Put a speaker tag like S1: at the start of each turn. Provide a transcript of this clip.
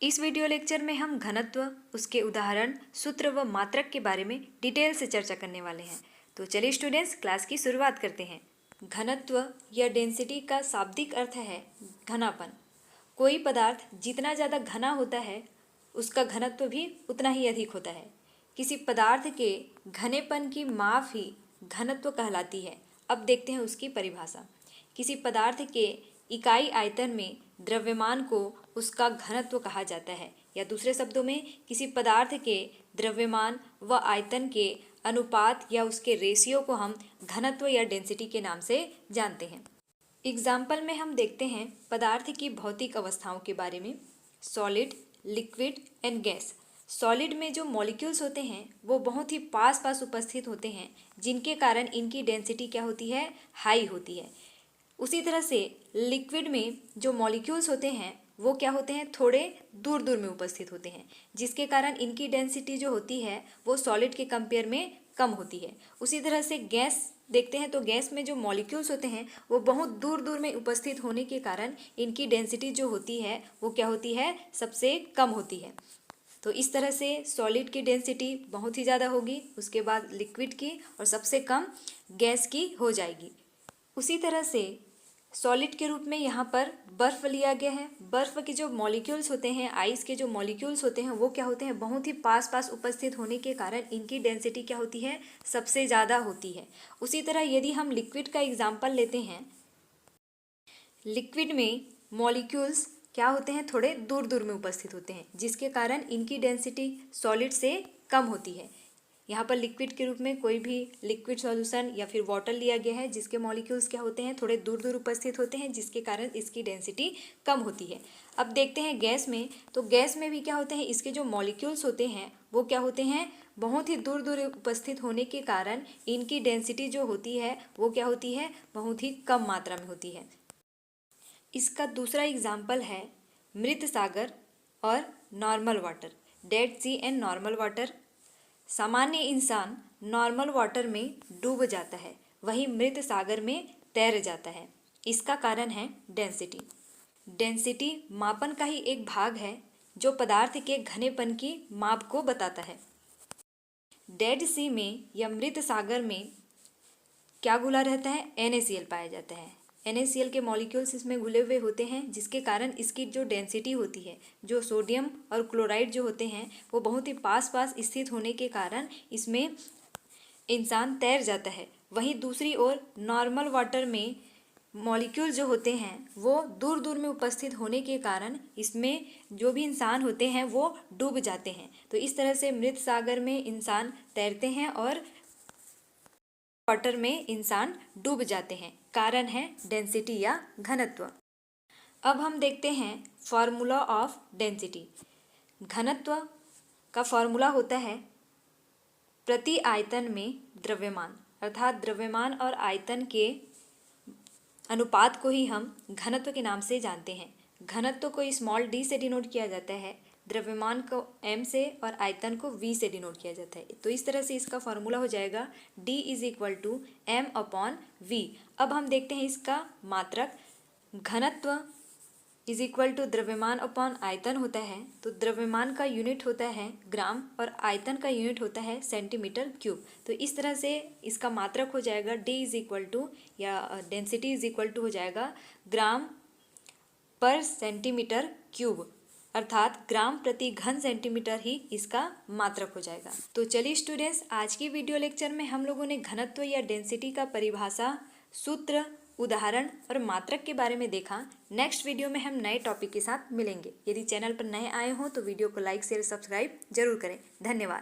S1: इस video lecture में हम घनत्व, उसके उदाहरण, सूत्र व मात्रक के बारे में डिटेल से चर्चा करने वाले हैं। तो चलिए स्टूडेंट्स, क्लास की शुरुआत करते हैं। घनत्व या डेंसिटी का शाब्दिक अर्थ है घनापन। कोई पदार्थ जितना ज़्यादा घना होता है उसका घनत्व भी उतना ही अधिक होता है। किसी पदार्थ के घनेपन की माप ही घनत्व कहलाती है। अब देखते हैं उसकी परिभाषा। किसी पदार्थ के इकाई आयतन में द्रव्यमान को उसका घनत्व कहा जाता है, या दूसरे शब्दों में किसी पदार्थ के द्रव्यमान व आयतन के अनुपात या उसके रेशियो को हम घनत्व या डेंसिटी के नाम से जानते हैं। एग्जाम्पल में हम देखते हैं पदार्थ की भौतिक अवस्थाओं के बारे में। Solid, liquid and gas. Solid में जो मॉलिक्यूल्स होते हैं वो बहुत ही पास पास उपस्थित होते हैं, जिनके कारण इनकी डेंसिटी क्या होती है, हाई होती है। उसी तरह से लिक्विड में जो मॉलिक्यूल्स होते हैं वो क्या होते हैं, थोड़े दूर दूर में उपस्थित होते हैं, जिसके कारण इनकी डेंसिटी जो होती है वो सॉलिड के कंपेयर में कम होती है। उसी तरह से गैस देखते हैं तो गैस में जो मॉलिक्यूल्स होते हैं वो बहुत दूर दूर में उपस्थित होने के कारण इनकी डेंसिटी जो होती है वो क्या होती है, सबसे कम होती है। तो इस तरह से सॉलिड की डेंसिटी बहुत ही ज़्यादा होगी, उसके बाद लिक्विड की, और सबसे कम गैस की हो जाएगी। उसी तरह से सॉलिड के रूप में यहाँ पर बर्फ़ लिया गया है। बर्फ़ के जो मॉलिक्यूल्स होते हैं, आइस के जो मॉलिक्यूल्स होते हैं वो क्या होते हैं, बहुत ही पास पास उपस्थित होने के कारण इनकी डेंसिटी क्या होती है, सबसे ज़्यादा होती है। उसी तरह यदि हम लिक्विड का एग्जाम्पल लेते हैं, लिक्विड में मॉलिक्यूल्स क्या होते हैं, थोड़े दूर दूर में उपस्थित होते हैं, जिसके कारण इनकी डेंसिटी सॉलिड से कम होती है। यहाँ पर लिक्विड के रूप में कोई भी लिक्विड सॉल्यूशन या फिर वाटर लिया गया है, जिसके मॉलिक्यूल्स क्या होते हैं, थोड़े दूर दूर उपस्थित होते हैं, जिसके कारण इसकी डेंसिटी कम होती है। अब देखते हैं गैस में, तो गैस में भी क्या होते हैं, इसके जो मॉलिक्यूल्स होते हैं वो क्या होते हैं, बहुत ही दूर दूर उपस्थित होने के कारण इनकी डेंसिटी जो होती है वो क्या होती है, बहुत ही कम मात्रा में होती है। इसका दूसरा एग्जाम्पल है मृत सागर और normal water, dead sea and normal water. सामान्य इंसान नॉर्मल वाटर में डूब जाता है, वही मृत सागर में तैर जाता है। इसका कारण है डेंसिटी। डेंसिटी मापन का ही एक भाग है जो पदार्थ के घनेपन की माप को बताता है। डेड सी में या मृत सागर में क्या घुला रहता है, NaCl पाया जाता है। NaCl के मॉलिक्यूल्स इसमें घुले हुए होते हैं, जिसके कारण इसकी जो डेंसिटी होती है, जो सोडियम और क्लोराइड जो होते हैं वो बहुत ही पास पास स्थित होने के कारण इसमें इंसान तैर जाता है। वहीं दूसरी ओर नॉर्मल वाटर में मॉलिक्यूल जो होते हैं वो दूर दूर में उपस्थित होने के कारण इसमें जो भी इंसान होते हैं वो डूब जाते हैं। तो इस तरह से मृत सागर में इंसान तैरते हैं और वाटर में इंसान डूब जाते हैं। कारण है डेंसिटी या घनत्व। अब हम देखते हैं फॉर्मूला ऑफ डेंसिटी। घनत्व का फॉर्मूला होता है प्रति आयतन में द्रव्यमान, अर्थात द्रव्यमान और आयतन के अनुपात को ही हम घनत्व के नाम से जानते हैं। घनत्व को स्मॉल d से डिनोट किया जाता है, द्रव्यमान को m से और आयतन को v से डिनोट किया जाता है। तो इस तरह से इसका फॉर्मूला हो जाएगा d = m/v। अब हम देखते हैं इसका मात्रक। घनत्व = द्रव्यमान अपॉन आयतन होता है, तो द्रव्यमान का यूनिट होता है ग्राम और आयतन का यूनिट होता है सेंटीमीटर क्यूब। तो इस तरह से इसका मात्रक हो जाएगा d या डेंसिटी हो जाएगा ग्राम पर सेंटीमीटर क्यूब, अर्थात ग्राम प्रति घन सेंटीमीटर ही इसका मात्रक हो जाएगा। तो चलिए स्टूडेंट्स, आज की वीडियो लेक्चर में हम लोगों ने घनत्व या डेंसिटी का परिभाषा, सूत्र, उदाहरण और मात्रक के बारे में देखा। नेक्स्ट वीडियो में हम नए टॉपिक के साथ मिलेंगे। यदि चैनल पर नए आए हों तो वीडियो को लाइक, शेयर, सब्सक्राइब जरूर करें। धन्यवाद।